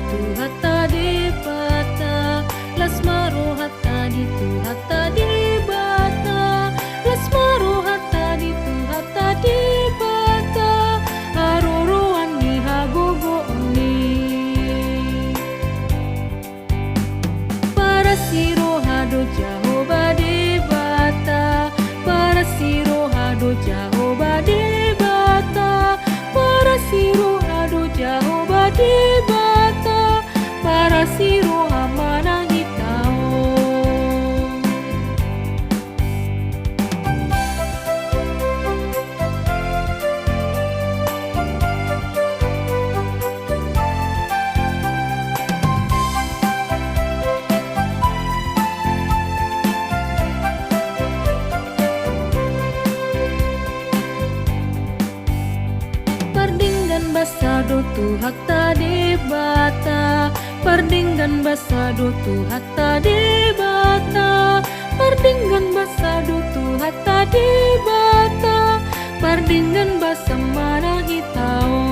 tu hatta di bata, lasmaro hatta di tu hatta di bata, lasmaro hatta di tu hatta di bata, aruruan ni hagogo ni. Para siro hado Jahoba di bata, para siro hado Jahoba di bata, para siro hado Jahoba di bata, para siro amanang hitao. Pardinggan basado tu hatta di bata, pardinggan basado tu hatta di bata, pardinggan basado tu hatta di bata, pardinggan basa manang hitao.